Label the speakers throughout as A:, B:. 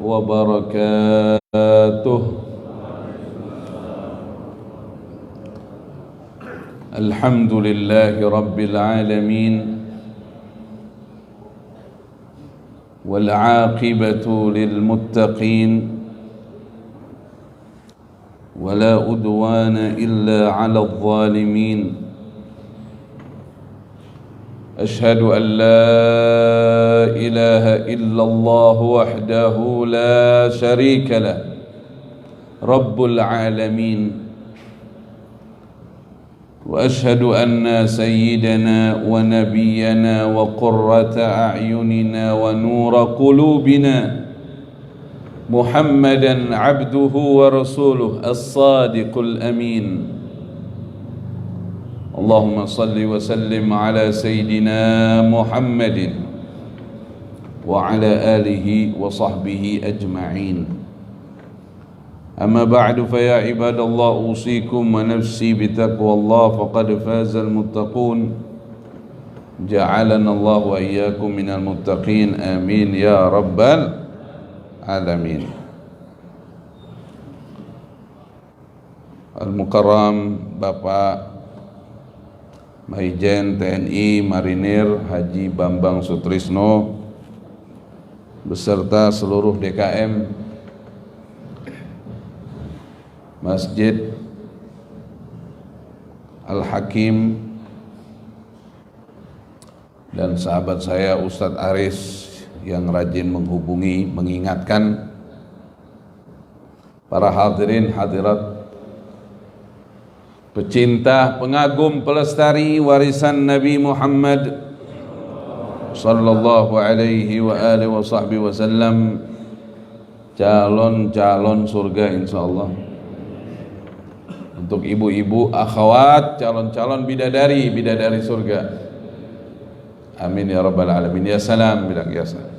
A: وبركاته. الحمد لله رب العالمين، والعاقبة للمتقين، ولا عدوان إلا على الظالمين. أشهد أن لا إله إلا الله وحده لا شريك له رب العالمين، وأشهد أن سيدنا ونبينا وقرة أعيننا ونور قلوبنا محمدا عبده ورسوله الصادق الأمين. اللهم صل وسلم على سيدنا محمد وعلى آله وصحبه أجمعين. أما بعد، فيا عباد الله، أوصيكم ونفسي بتقوى الله، فقد فاز المتقون. جعلنا الله وإياكم من المتقين، آمين يا رب العالمين. Al-Mukarram Bapak Maijen TNI Marinir Haji Bambang Sutrisno beserta seluruh DKM Masjid Al-Hakim dan sahabat saya Ustadz Aris yang rajin menghubungi, mengingatkan, para hadirin hadirat, pecinta, pengagum, pelestari warisan Nabi Muhammad sallallahu alaihi wa alihi wa sahbihi wasallam, calon-calon surga insyaallah. Untuk ibu-ibu, akhwat, calon-calon bidadari surga. Amin ya rabbal alamin. Ya salam, bilang ya salam.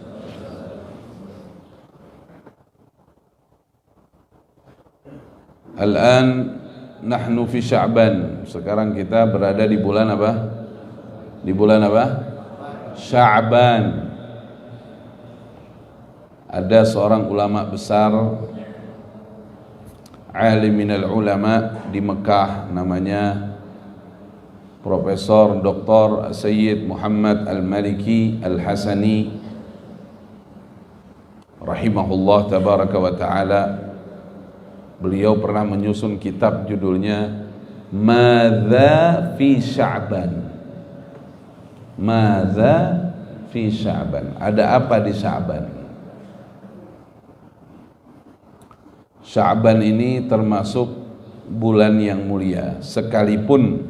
A: Al-an nahnu fi Sya'ban. Sekarang kita berada di bulan apa? Di bulan apa? Sya'ban. Ada seorang ulama besar, alim minal ulama di Mekah, namanya Profesor Dr. Sayyid Muhammad Al-Maliki Al-Hasani rahimahullah tabaraka wa ta'ala. Beliau pernah menyusun kitab judulnya Madza fi Sya'ban. Madza fi Sya'ban. Ada apa di Sya'ban? Sya'ban ini termasuk bulan yang mulia, sekalipun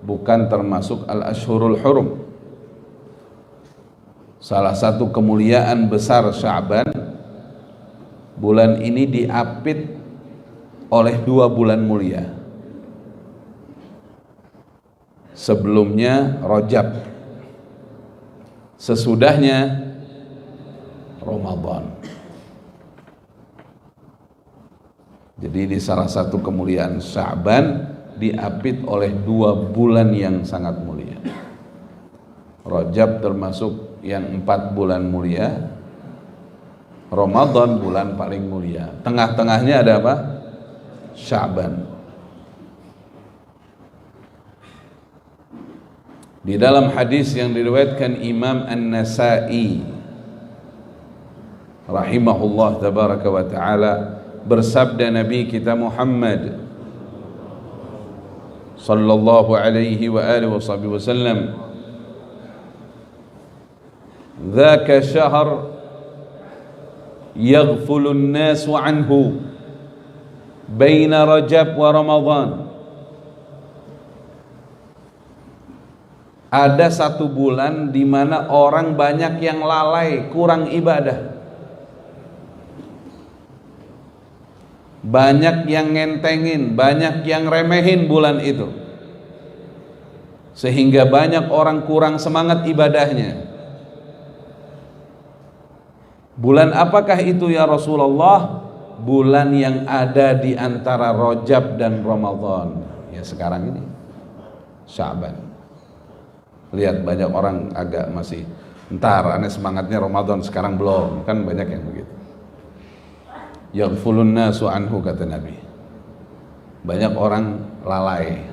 A: bukan termasuk al-ashhurul hurum. Salah satu kemuliaan besar Sya'ban, bulan ini diapit oleh dua bulan mulia. Sebelumnya Rajab, sesudahnya Ramadan. Jadi di salah satu kemuliaan Sya'ban diapit oleh dua bulan yang sangat mulia. Rajab termasuk yang 4 bulan mulia, Ramadan bulan paling mulia. Tengah-tengahnya ada apa? Sya'ban. Di dalam hadis yang diriwayatkan Imam An-Nasa'i rahimahullah tabaraka wa ta'ala, bersabda Nabi kita Muhammad sallallahu alaihi wa alihi wasallam, "Dzaka syahr yaghfulu an-nasu anhu baina Rajab wa Ramadan." Ada satu bulan di mana orang banyak yang lalai, kurang ibadah, banyak yang ngentengin, banyak yang remehin bulan itu, sehingga banyak orang kurang semangat ibadahnya. Bulan apakah itu ya Rasulullah? Bulan yang ada di antara Rajab dan Ramadan. Ya sekarang ini Sya'ban. Lihat banyak orang agak masih Ntar aneh semangatnya Ramadan, sekarang belum, kan banyak yang begitu. Yaghfulun nasu anhu, kata Nabi. Banyak orang lalai.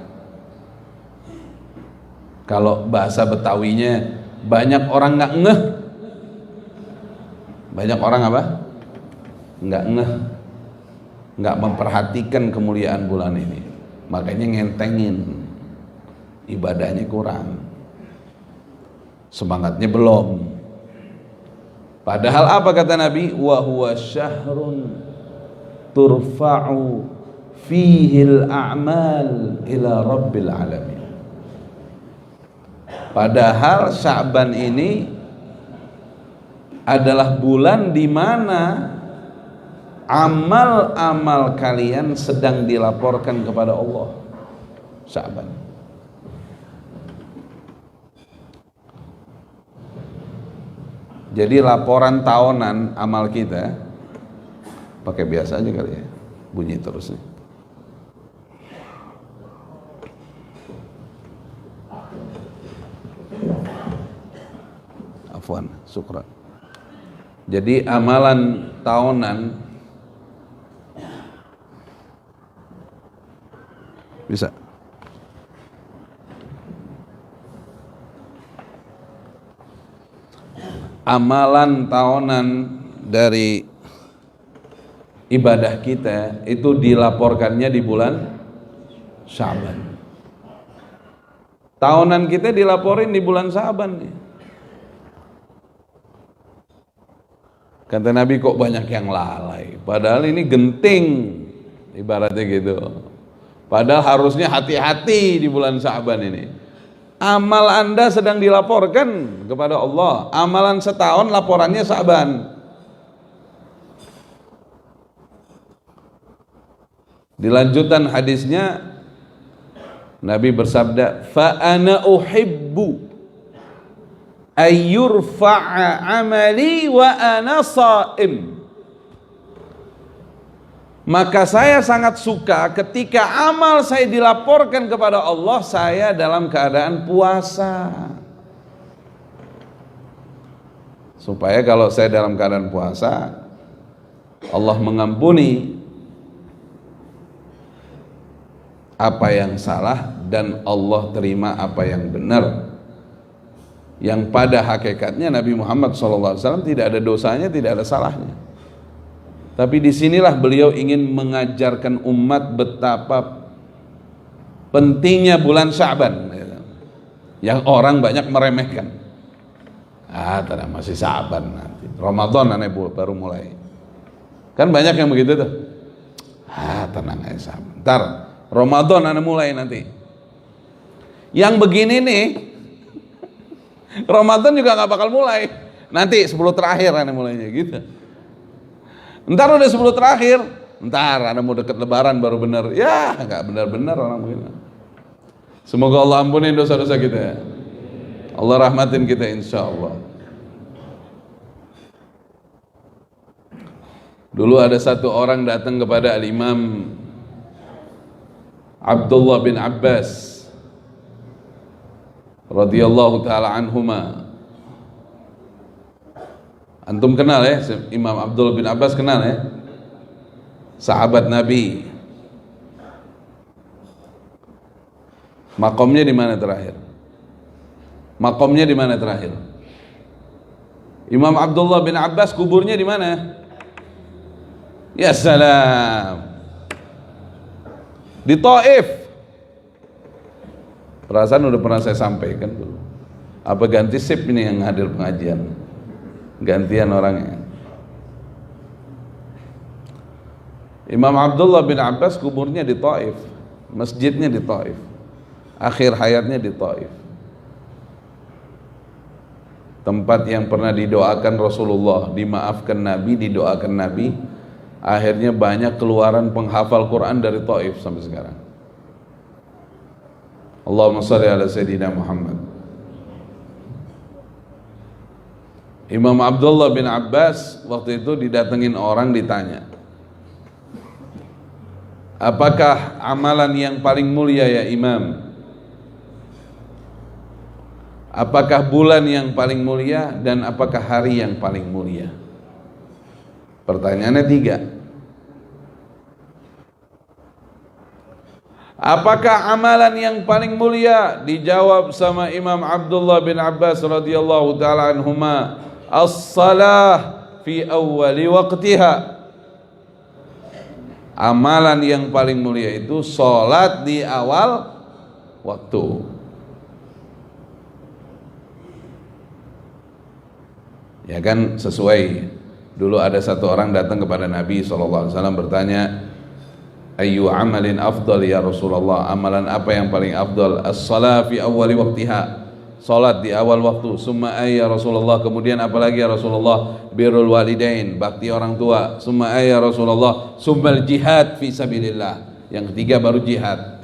A: Kalau bahasa Betawinya, banyak orang nggak ngeh. Banyak orang apa? Nggak ngeh, nggak memperhatikan kemuliaan bulan ini, makanya ngentengin, ibadahnya kurang, semangatnya belum. Padahal apa kata Nabi? Wa huwa syahrun turfa'u fihil a'mal ila rabbil alamin. Padahal Sya'ban ini adalah bulan di mana amal-amal kalian sedang dilaporkan kepada Allah. Sya'ban. Jadi laporan tahunan amal kita pakai biasa aja kali ya, bunyi terus nih. Afwan, syukran. Jadi amalan tahunan bisa amalan tahunan dari ibadah kita itu dilaporkannya di bulan Sya'ban. Tahunan kita dilaporin di bulan Sya'ban nih. Kata Nabi, kok banyak yang lalai, padahal ini genting, ibaratnya gitu. Padahal harusnya hati-hati di bulan Sya'ban ini. Amal Anda sedang dilaporkan kepada Allah. Amalan setahun laporannya Sya'ban. Di lanjutan hadisnya Nabi bersabda, fa ana uhibbu ayyurfa'a amali wa ana sha'im. Maka saya sangat suka ketika amal saya dilaporkan kepada Allah, saya dalam keadaan puasa. Supaya kalau saya dalam keadaan puasa, Allah mengampuni apa yang salah dan Allah terima apa yang benar. Yang pada hakikatnya Nabi Muhammad SAW tidak ada dosanya, tidak ada salahnya. Tapi disinilah beliau ingin mengajarkan umat betapa pentingnya bulan Sya'ban, yang orang banyak meremehkan. Tenang, masih Sya'ban, nanti Ramadan aneh baru mulai. Kan banyak yang begitu tuh. Tenang aja, ntar Ramadan aneh mulai nanti. Yang begini nih, Ramadan juga nggak bakal mulai. Nanti 10 terakhir aneh mulainya gitu. Ntar udah 10 terakhir, ntar aneh mau deket Lebaran baru bener. Ya nggak benar-benar orang begini. Semoga Allah ampunin dosa-dosa kita. Allah rahmatin kita insya Allah. Dulu ada satu orang datang kepada Al-Imam Abdullah bin Abbas radhiyallahu ta'ala anhuma. Antum kenal ya Imam Abdullah bin Abbas, kenal ya, sahabat Nabi. Makomnya di mana terakhir? Makomnya di mana terakhir? Imam Abdullah bin Abbas kuburnya di mana? Ya salam, di Taif. Perasaan udah pernah saya sampaikan dulu. Apa ganti sip ini yang hadir pengajian? Gantian orangnya. Imam Abdullah bin Abbas kuburnya di Taif, masjidnya di Taif, akhir hayatnya di Taif. Tempat yang pernah didoakan Rasulullah, dimaafkan Nabi, didoakan Nabi. Akhirnya banyak keluaran penghafal Quran dari Taif sampai sekarang. Allahumma shalli ala Sayyidina Muhammad. Imam Abdullah bin Abbas waktu itu didatengin orang, ditanya, apakah amalan yang paling mulia ya Imam? Apakah bulan yang paling mulia dan apakah hari yang paling mulia? Pertanyaannya 3. Apakah amalan yang paling mulia? Dijawab sama Imam Abdullah bin Abbas radhiyallahu taala anhuma, as-salah fi awwali waqtiha. Amalan yang paling mulia itu salat di awal waktu. Ya kan, sesuai. Dulu ada satu orang datang kepada Nabi SAW bertanya, ayyu amalin afdal ya Rasulullah, amalan apa yang paling afdal? As-salah fi awwali waqtiha, salat di awal waktu. Summa ay ya Rasulullah, kemudian apa lagi ya Rasulullah? Birrul walidain, bakti orang tua. Summa ay ya Rasulullah, summal jihad fi sabilillah, yang ketiga baru jihad.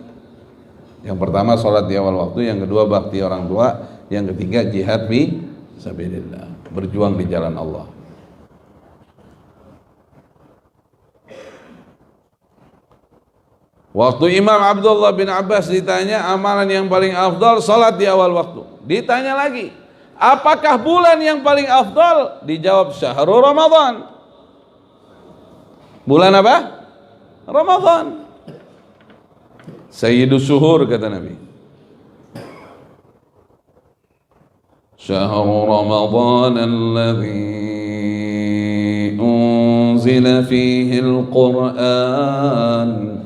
A: Yang pertama salat di awal waktu, yang kedua bakti orang tua, yang ketiga jihad fi sabilillah, berjuang di jalan Allah. Waktu Imam Abdullah bin Abbas ditanya amalan yang paling afdal, salat di awal waktu. Ditanya lagi, apakah bulan yang paling afdal? Dijawab syahrul Ramadan. Bulan apa? Ramadan. Sayyidus syuhur kata Nabi. Syahrul Ramadan alladzi unzila fihi al-Qur'an.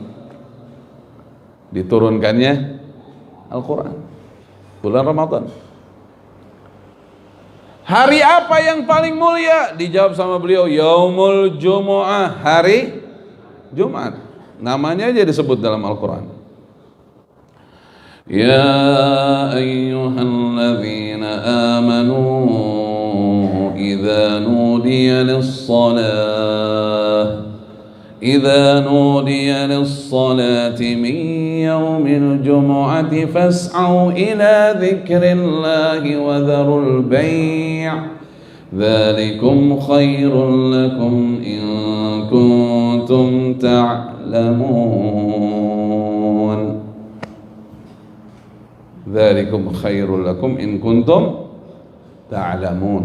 A: Diturunkannya Al-Quran, bulan Ramadan. Hari apa yang paling mulia? Dijawab sama beliau, Yaumul Jumu'ah, hari Jumat. Namanya aja disebut dalam Al-Quran. Ya ayyuhalladzina amanu idza nudiya lis-salah إذا نودي للصلاة من يوم الجمعة فاسعوا إلى ذكر الله وذروا البيع ذلكم خير لكم إن كنتم تعلمون ذلكم خير لكم إن كنتم تعلمون.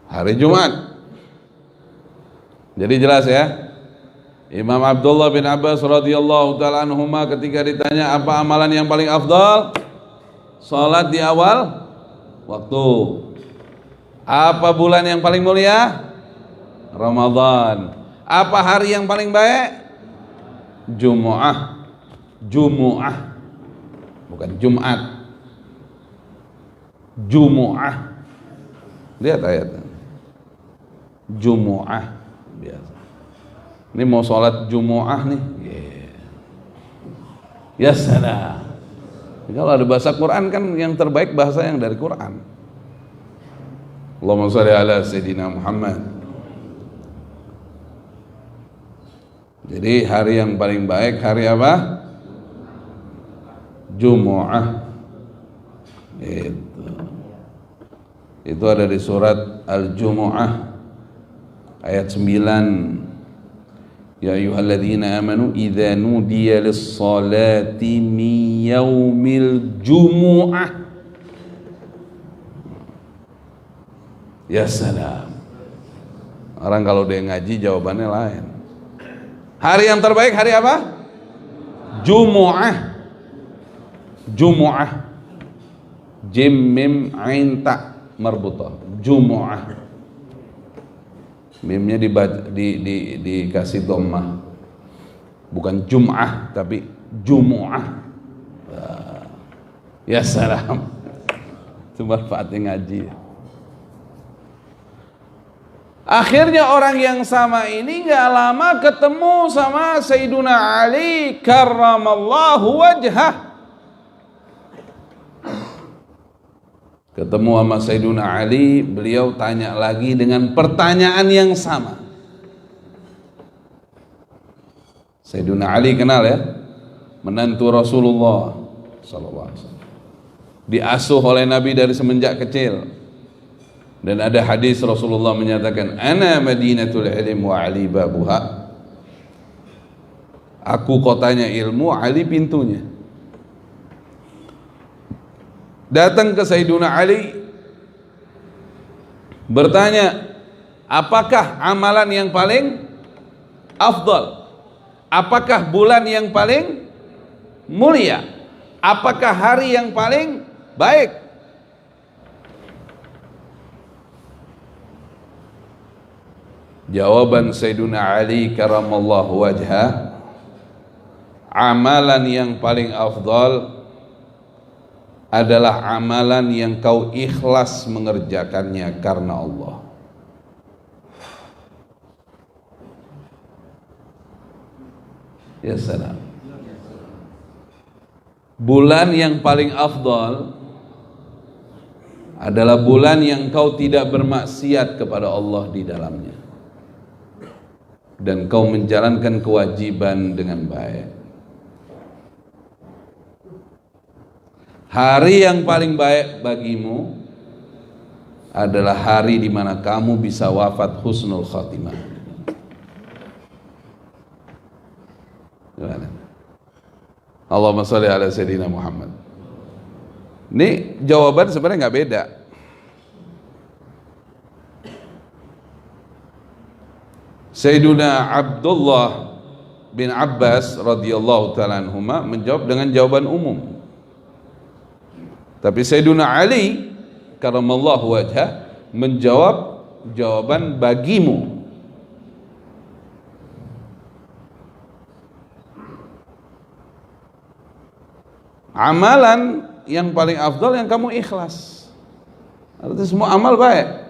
A: Hari Jumat. Jadi jelas ya, Imam Abdullah bin Abbas radhiyallahu taala anhuma ketika ditanya apa amalan yang paling afdal, salat di awal waktu. Apa bulan yang paling mulia? Ramadan. Apa hari yang paling baik? Jumu'ah. Jumu'ah, bukan Jumat. Jumu'ah. Lihat ayatnya. Jumu'ah. Biasa. Ini mau sholat Jumu'ah nih, ya salam. Kalau ada bahasa Quran kan yang terbaik bahasa yang dari Quran. Allahumma shalli ala Sayyidina Muhammad. Jadi hari yang paling baik hari apa? Jumu'ah. Itu ada di surat Al-Jumu'ah ayat 9. Ya ayyuhalladzina amanu idza nudiya lis-salati min yaumil jumu'ah. Ya salam. Orang kalau dia ngaji jawabannya lain. Hari yang terbaik hari apa? Jumu'ah. Jumu'ah. Jim mim ain ta marbutah. Jumu'ah. Mimnya dikasih dhammah, bukan Jum'ah tapi Jumu'ah. Ya salam. Itu manfaatnya ngaji. Akhirnya orang yang sama ini gak lama ketemu sama Sayyiduna Ali karramallahu wajhah. Ketemu sama Sayyiduna Ali, beliau tanya lagi dengan pertanyaan yang sama. Sayyiduna Ali kenal ya, menantu Rasulullah sallallahu alaihi wasallam. Diasuh oleh Nabi dari semenjak kecil. Dan ada hadis Rasulullah menyatakan, "Ana Madinatul ilm wa Ali babuha." Aku kotanya ilmu, Ali pintunya. datang ke Sayyiduna Ali bertanya, apakah amalan yang paling afdal? Apakah bulan yang paling mulia? Apakah hari yang paling baik? Jawaban Sayyiduna Ali karamallahu wajhah, amalan yang paling afdal adalah amalan yang kau ikhlas mengerjakannya karena Allah. Ya salam. Bulan yang paling afdal adalah bulan yang kau tidak bermaksiat kepada Allah di dalamnya dan kau menjalankan kewajiban dengan baik. Hari yang paling baik bagimu adalah hari di mana kamu bisa wafat husnul khatimah. Gimana? Allahumma sholli ala sayyidina Muhammad. Ini jawaban sebenarnya nggak beda. Sayyiduna Abdullah bin Abbas radhiyallahu ta'ala anhuma menjawab dengan jawaban umum. Tapi Sayyiduna Ali karamallahu wajhah menjawab jawaban bagimu. Amalan yang paling afdal yang kamu ikhlas. Artinya semua amal baik.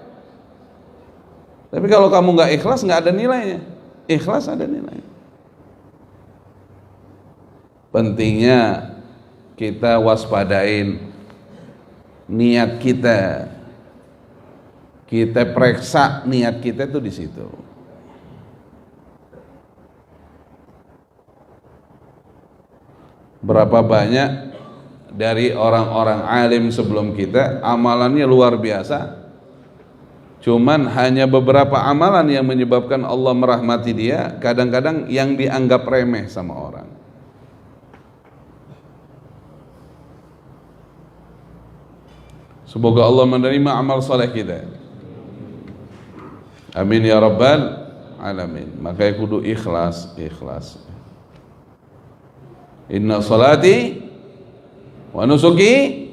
A: Tapi kalau kamu nggak ikhlas, nggak ada nilainya. Ikhlas ada nilainya. Pentingnya kita waspadain niat kita. Kita periksa niat kita itu di situ. Berapa banyak dari orang-orang alim sebelum kita amalannya luar biasa, cuman hanya beberapa amalan yang menyebabkan Allah merahmati dia, kadang-kadang yang dianggap remeh sama orang. Semoga Allah menerima amal saleh kita. Amin ya rabbal alamin. Makanya kudu ikhlas. Inna salati wa nusuki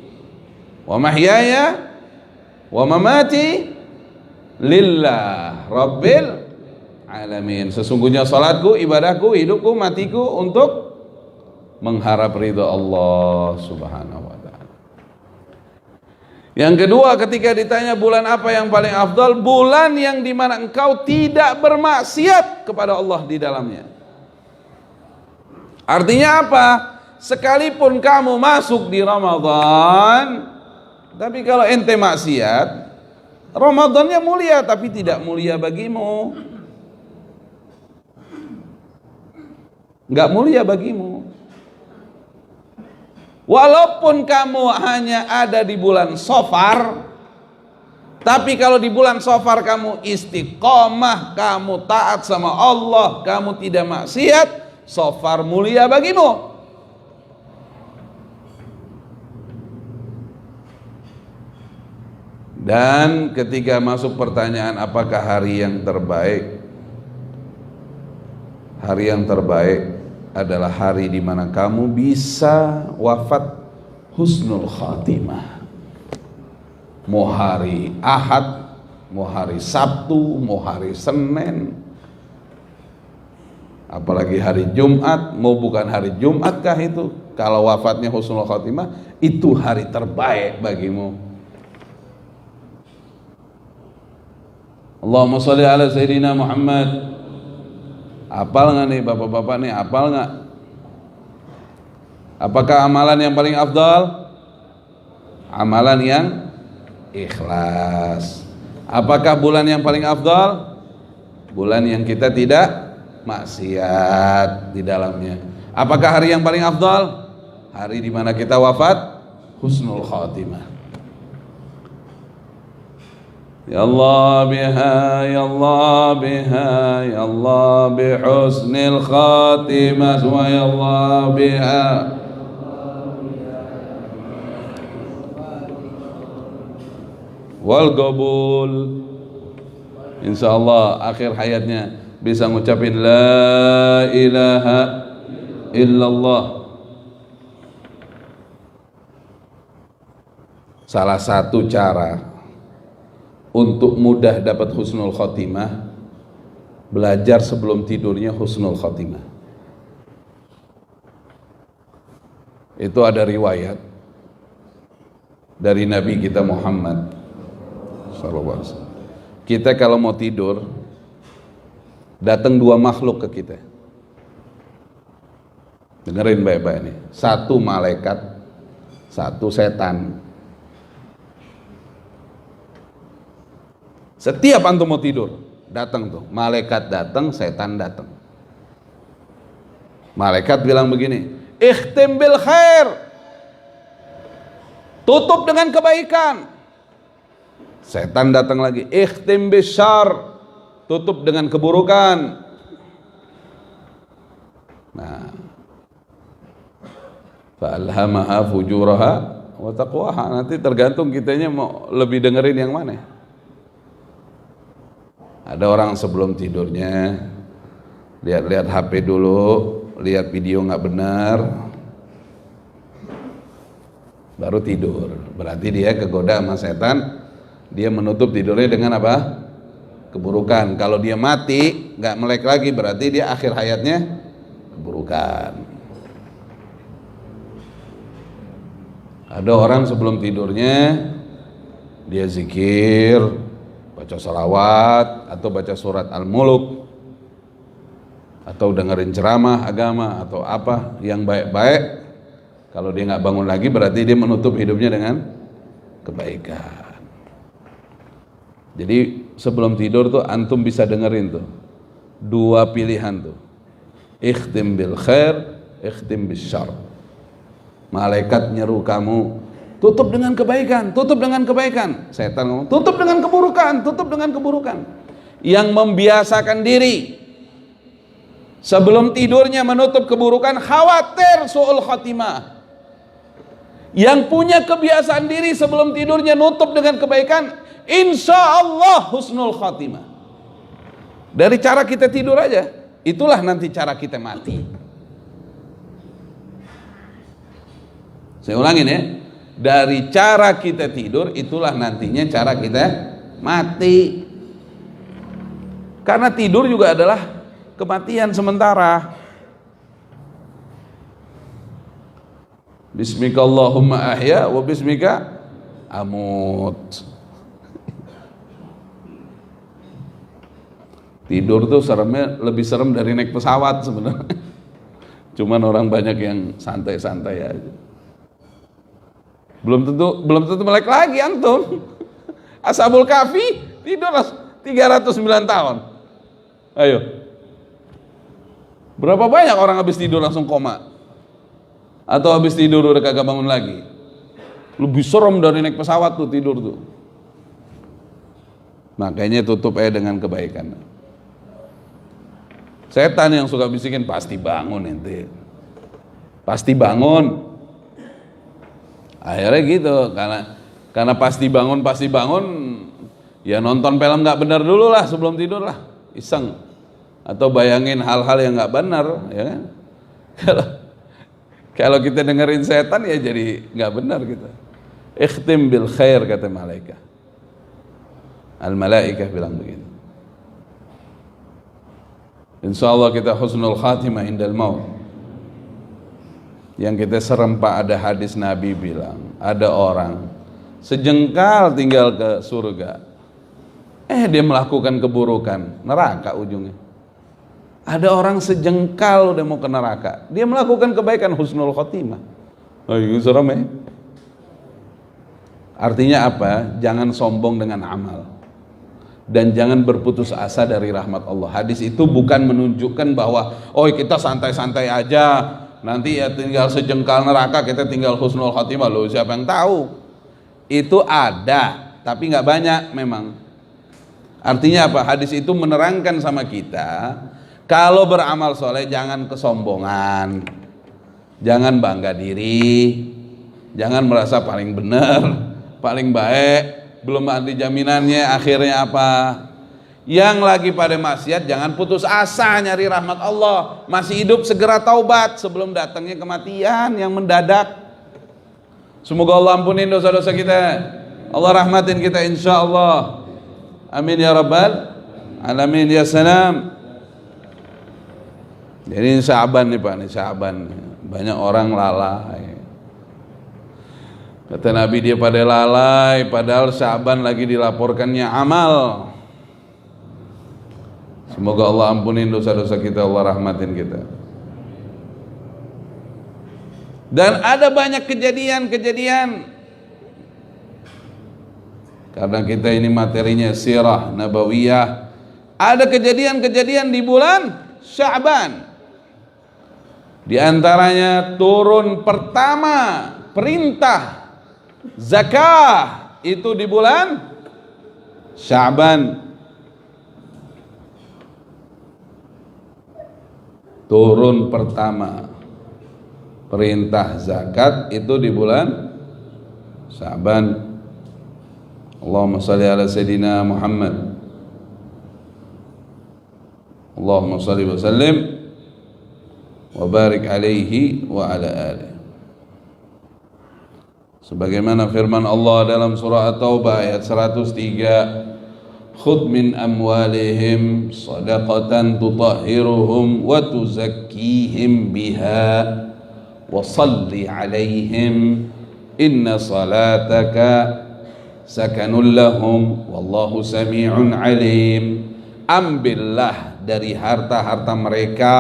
A: wa mahyaya wa mamati lillah rabbil alamin. Sesungguhnya salatku, ibadahku, hidupku, matiku untuk mengharap ridha Allah subhanahu wa ta'ala. Yang kedua, ketika ditanya bulan apa yang paling afdal, bulan yang dimana engkau tidak bermaksiat kepada Allah di dalamnya. Artinya apa? Sekalipun kamu masuk di Ramadan, tapi kalau ente maksiat, Ramadannya mulia tapi tidak mulia bagimu. Enggak mulia bagimu. Walaupun kamu hanya ada di bulan Safar, tapi kalau di bulan Safar kamu istiqomah, kamu taat sama Allah, kamu tidak maksiat, Safar mulia bagimu. Dan ketika masuk pertanyaan apakah hari yang terbaik, hari yang terbaik adalah hari di mana kamu bisa wafat husnul khatimah. Mau hari Ahad, mau hari Sabtu, mau hari Senin, apalagi hari Jumat, mau bukan hari Jumatkah itu, kalau wafatnya husnul khatimah, itu hari terbaik bagimu. Allahumma sholli ala sayyidina Muhammad. Apal nggak nih bapak-bapak nih? Apal nggak? Apakah amalan yang paling afdal? Amalan yang ikhlas. Apakah bulan yang paling afdal? Bulan yang kita tidak maksiat di dalamnya. Apakah hari yang paling afdal? Hari di mana kita wafat husnul khatimah. Ya Allah biha, ya Allah biha, ya Allah bihusnil khatimah, ya Allah biha. wal qabul. Insyaallah akhir hayatnya bisa ngucapin la ilaha illallah. Salah satu cara untuk mudah dapat husnul khotimah, belajar sebelum tidurnya husnul khotimah. Itu ada riwayat dari Nabi kita Muhammad SAW. Kita kalau mau tidur, datang dua makhluk ke kita. Dengerin baik-baik nih. Satu malaikat, satu setan. Setiap antum mau tidur, datang tuh. Malaikat datang, setan datang. Malaikat bilang begini, ikhtim bil khair. Tutup dengan kebaikan. Setan datang lagi, ikhtim bis syarr. Tutup dengan keburukan. Nah, fa'alhamaha fujuraha wa taqwaha. Nanti tergantung kitanya mau lebih dengerin yang mana. Ada orang sebelum tidurnya lihat-lihat HP dulu, lihat video nggak benar, baru tidur. Berarti dia kegoda sama setan, dia menutup tidurnya dengan apa? Keburukan. Kalau dia mati nggak melek lagi, berarti dia akhir hayatnya keburukan. Ada orang sebelum tidurnya dia zikir, baca salawat atau baca surat Al-Muluk atau dengerin ceramah agama atau apa yang baik-baik. Kalau dia nggak bangun lagi, berarti dia menutup hidupnya dengan kebaikan. Jadi sebelum tidur tuh antum bisa dengerin tuh dua pilihan tuh, ikhtim bil khair, ikhtim bis syarr. Malaikat nyeru kamu tutup dengan kebaikan, tutup dengan kebaikan. Setan ngomong tutup dengan keburukan, tutup dengan keburukan. Yang membiasakan diri sebelum tidurnya menutup keburukan, khawatir su'ul khatimah. Yang punya kebiasaan diri sebelum tidurnya nutup dengan kebaikan, insya Allah husnul khatimah. Dari cara kita tidur aja, itulah nanti cara kita mati. Saya ulangin ya, dari cara kita tidur itulah nantinya cara kita mati. Karena tidur juga adalah kematian sementara. Bismika Allahumma ahya wa bismika amut. Tidur tuh seremnya lebih serem dari naik pesawat sebenarnya. Cuman orang banyak yang santai-santai aja. Belum tentu melek lagi antum. Ashabul Kahfi tidur 309 tahun. Ayo. Berapa banyak orang habis tidur langsung koma? Atau habis tidur udah kagak bangun lagi? Lebih serem dari naik pesawat tuh tidur tuh. Makanya tutup aja dengan kebaikan. Setan yang suka bisikin pasti bangun ente. Pasti bangun. Akhirnya gitu, karena pasti bangun, ya nonton film nggak benar dulu lah sebelum tidur lah, iseng, atau bayangin hal-hal yang nggak benar, ya kan? Kalau kita dengerin setan ya jadi nggak benar gitu. Ikhtim bil khair kata malaikat. Al malaikah bilang begitu. Insyaallah kita husnul khatimah indal maut. Yang kita serempak ada hadis Nabi bilang, ada orang sejengkal tinggal ke surga, dia melakukan keburukan, neraka ujungnya. Ada orang sejengkal udah mau ke neraka, dia melakukan kebaikan, husnul khotimah. Ayo serem ya. Artinya apa? Jangan sombong dengan amal dan jangan berputus asa dari rahmat Allah. Hadis itu bukan menunjukkan bahwa kita santai-santai aja, nanti ya tinggal sejengkal neraka, kita tinggal husnul khatimah. Loh, siapa yang tahu? Itu ada, tapi nggak banyak memang. Artinya apa? Hadis itu menerangkan sama kita, kalau beramal soleh jangan kesombongan, jangan bangga diri, jangan merasa paling benar, paling baik, belum nanti jaminannya akhirnya apa. Yang lagi pada maksiat jangan putus asa nyari rahmat Allah. Masih hidup segera taubat sebelum datangnya kematian yang mendadak. Semoga Allah ampunin dosa-dosa kita, Allah rahmatin kita insyaallah. Amin ya rabbal alamin ya salam. Jadi Sya'ban nih Pak, nih Sya'ban banyak orang lalai. Kata Nabi dia pada lalai, padahal Sya'ban lagi dilaporkannya amal. Semoga Allah ampunin dosa-dosa kita, Allah rahmatin kita. Dan ada banyak kejadian-kejadian, karena kita ini materinya sirah nabawiyah. Ada kejadian-kejadian di bulan Sya'ban. Di antaranya turun pertama perintah zakah itu di bulan Sya'ban. Turun pertama perintah zakat itu di bulan Sya'ban. Allahumma salli ala Sayyidina Muhammad. Allahumma salli wa sallim wa barik alaihi wa ala alihi. Sebagaimana firman Allah dalam surah At-Taubah ayat 103, khudh min amwalihim sadaqatan tutahhiruhum wa tuzakkihim biha wa salli alaihim inna salataka sakanun lahum wallahu sami'un alim. Ambillah dari harta-harta mereka,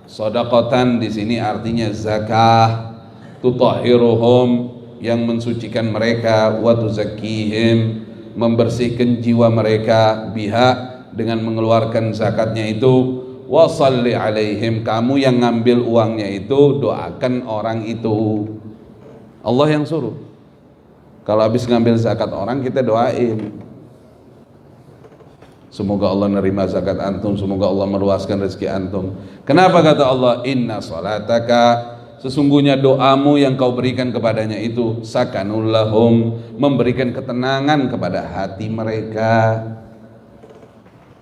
A: sadaqatan di sini artinya zakah, tutahhiruhum yang mensucikan mereka, wa tuzakkihim membersihkan jiwa mereka, biha dengan mengeluarkan zakatnya itu, wa shalli alaihim kamu yang ngambil uangnya itu doakan orang itu. Allah yang suruh. Kalau habis ngambil zakat orang kita doain, semoga Allah nerima zakat antum, semoga Allah meluaskan rezeki antum. Kenapa kata Allah inna salataka, sesungguhnya doamu yang kau berikan kepadanya itu sakanul lahum, memberikan ketenangan kepada hati mereka.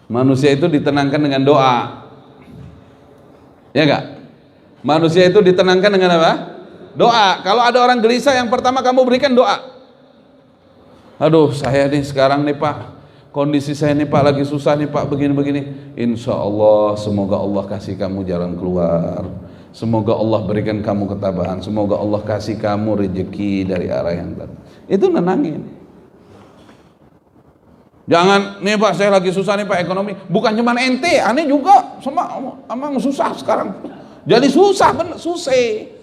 A: Manusia itu ditenangkan dengan doa, ya enggak? Manusia itu ditenangkan dengan apa? Doa. Kalau ada orang gelisah, yang pertama kamu berikan doa. Aduh saya nih sekarang nih Pak, kondisi saya nih Pak lagi susah nih Pak, begini-begini. Insya Allah semoga Allah kasih kamu jalan keluar, semoga Allah berikan kamu ketabahan, semoga Allah kasih kamu rezeki dari arah yang tepat. Itu nenangin. Jangan nih Pak saya lagi susah nih Pak ekonomi. Bukan cuma ente, aneh juga sama emang susah sekarang. Jadi susah bener, susah.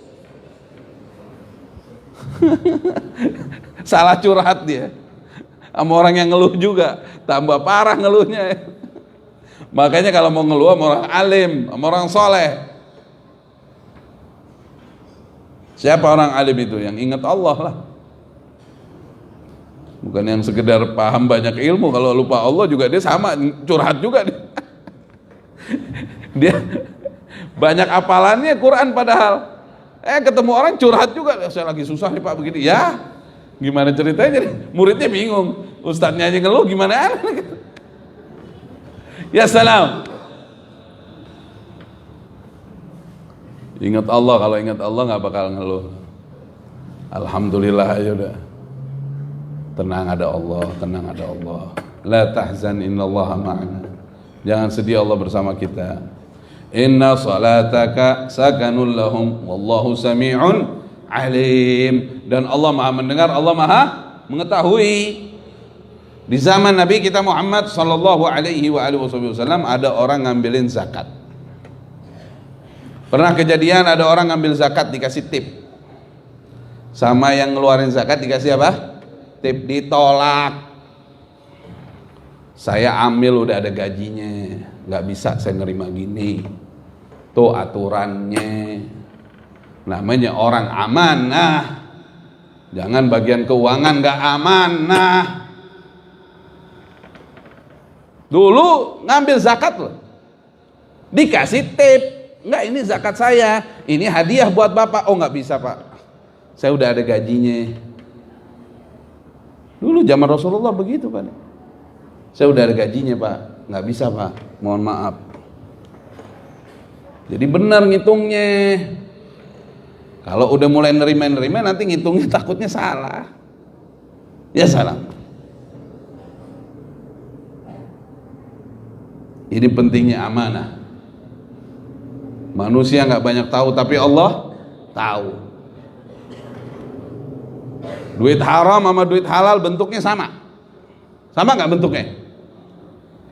A: Salah curhat dia sama orang yang ngeluh juga, tambah parah ngeluhnya. Makanya kalau mau ngeluh sama orang alim, sama orang soleh. Siapa orang alim itu? Yang ingat Allah lah, bukan yang sekedar paham banyak ilmu. Kalau lupa Allah juga dia sama, curhat juga dia. Dia banyak apalannya Quran padahal ketemu orang curhat juga, saya lagi susah nih Pak begini. Ya gimana ceritanya? Muridnya bingung, ustadznya aja ngeluh gimana? Ya salam. Ingat Allah, kalau ingat Allah nggak bakal ngeluh. Alhamdulillah aja udah. Tenang ada Allah, tenang ada Allah. La tahzan innallaha ma'ana. Jangan sedih, Allah bersama kita. Inna salataka sakanul lahum wallahu sami'un alim. Dan Allah Maha mendengar, Allah Maha mengetahui. Di zaman Nabi kita Muhammad sallallahu alaihi wasallam ada orang ngambilin zakat. Pernah kejadian ada orang ngambil zakat dikasih tip, sama yang ngeluarin zakat dikasih apa? Tip, ditolak. Saya ambil udah ada gajinya, nggak bisa saya nerima gini. Tuh aturannya. Namanya orang amanah. Jangan bagian keuangan nggak amanah. Dulu ngambil zakat loh, dikasih tip, enggak ini zakat saya, ini hadiah buat bapak. Oh nggak bisa Pak, saya udah ada gajinya. Dulu zaman Rasulullah begitu Pak. Saya udah ada gajinya Pak, nggak bisa Pak, mohon maaf. Jadi benar ngitungnya. Kalau udah mulai nerima nanti ngitungnya takutnya salah. Ya salah. Ini pentingnya amanah. Manusia nggak banyak tahu, tapi Allah tahu. Duit haram sama duit halal bentuknya sama. Sama nggak bentuknya?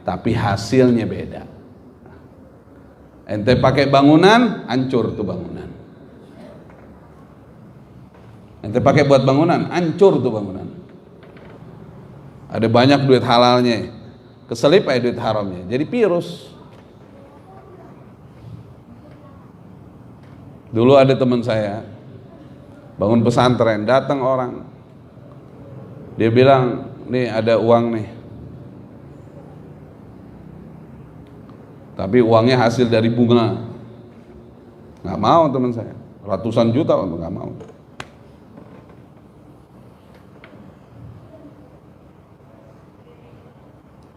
A: Tapi hasilnya beda. Ente pakai bangunan, hancur tuh bangunan. Ente pakai buat bangunan, hancur tuh bangunan. Ada banyak duit halalnya, keselip aja duit haramnya, jadi virus. Dulu ada teman saya bangun pesantren, datang orang, dia bilang, nih ada uang nih, tapi uangnya hasil dari bunga. Nggak mau teman saya, ratusan juta nggak mau.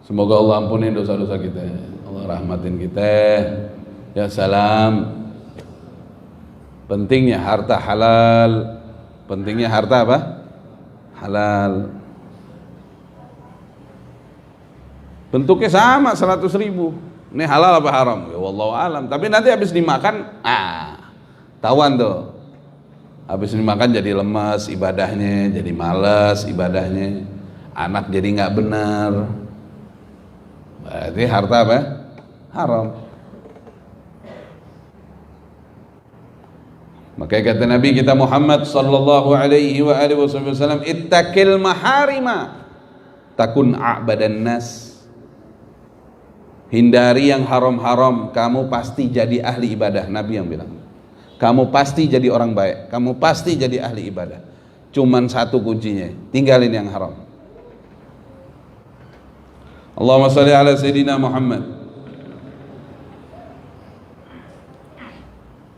A: Semoga Allah ampuni dosa-dosa kita, Allah rahmatin kita. Ya salam. Pentingnya harta halal. Pentingnya harta apa? Halal. Bentuknya sama 100.000. Ini halal apa haram? Ya wallahu alam. Tapi nanti habis dimakan, tahuan tuh. Habis dimakan jadi lemas ibadahnya, jadi malas ibadahnya, anak jadi nggak benar. Berarti harta apa? Haram. Maka kata Nabi kita Muhammad sallallahu alaihi wa alihi wasallam, ittaqil maharima takun a'badan nas. Hindari yang haram-haram, kamu pasti jadi ahli ibadah. Nabi yang bilang, kamu pasti jadi orang baik, kamu pasti jadi ahli ibadah. Cuman satu kuncinya, tinggalin yang haram. Allahumma salli ala Sayyidina Muhammad.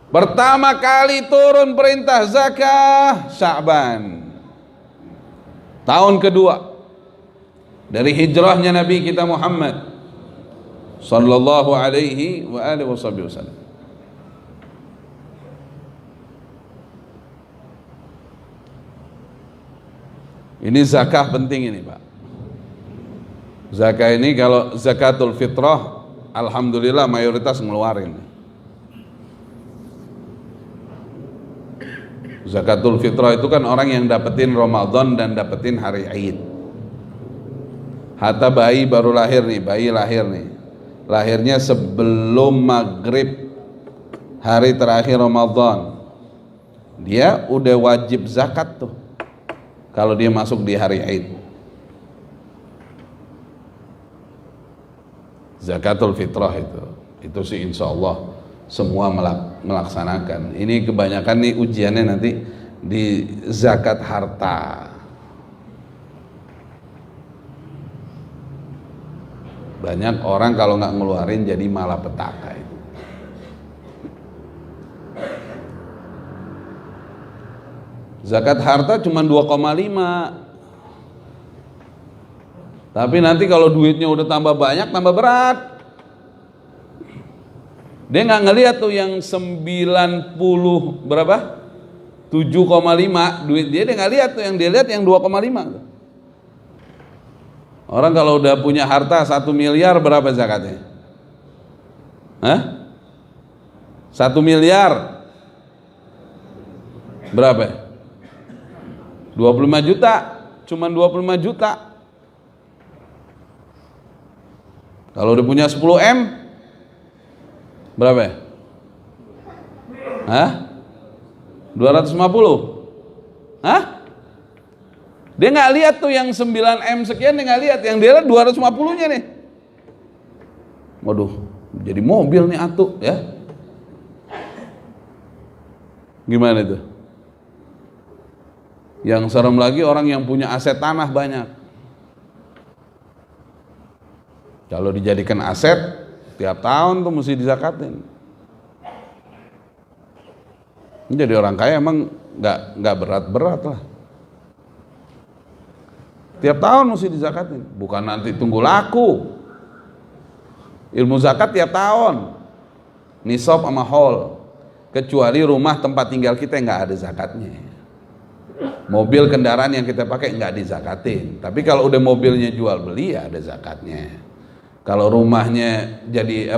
A: Pertama kali turun perintah zakah Sya'ban, tahun kedua dari hijrahnya Nabi kita Muhammad sallallahu alaihi wa alihi wasallam. Ini zakah penting ini Pak. Zakah ini kalau zakatul fitrah, alhamdulillah mayoritas ngeluarin. Zakatul fitrah itu kan orang yang dapetin Ramadan dan dapetin hari Id. Hatta bayi baru lahir nih, bayi lahir nih, lahirnya sebelum maghrib hari terakhir Ramadan, dia udah wajib zakat tuh kalau dia masuk di hari Id. Zakatul fitrah itu sih insya Allah semua melaksanakan. Ini kebanyakan nih ujiannya nanti di zakat harta. Banyak orang kalau nggak ngeluarin jadi malapetaka itu. Zakat harta cuma 2,5. Tapi nanti kalau duitnya udah tambah banyak, tambah berat. Dia nggak ngelihat tuh yang 90 berapa? 7,5 duit dia nggak lihat tuh, yang dia lihat yang 2,5. Orang kalau udah punya harta 1 miliar berapa zakatnya? 1 miliar berapa? 25 juta, cuman 25 juta. Kalau udah punya 10 M berapa ya? 250? Dia nggak lihat tuh yang 9 M sekian, dia nggak lihat, yang dia lihat 250-nya nih. Waduh, jadi mobil nih atuh ya. Gimana itu? Yang serem lagi orang yang punya aset tanah banyak. Kalau dijadikan aset, tiap tahun tuh mesti dizakatin. Jadi orang kaya emang nggak berat-berat lah. Tiap tahun mesti dizakatin, bukan nanti tunggu laku. Ilmu zakat tiap tahun, nisab sama haul. Kecuali rumah tempat tinggal kita nggak ada zakatnya. Mobil kendaraan yang kita pakai nggak dizakatin. Tapi kalau udah mobilnya jual beli ya ada zakatnya. Kalau rumahnya jadi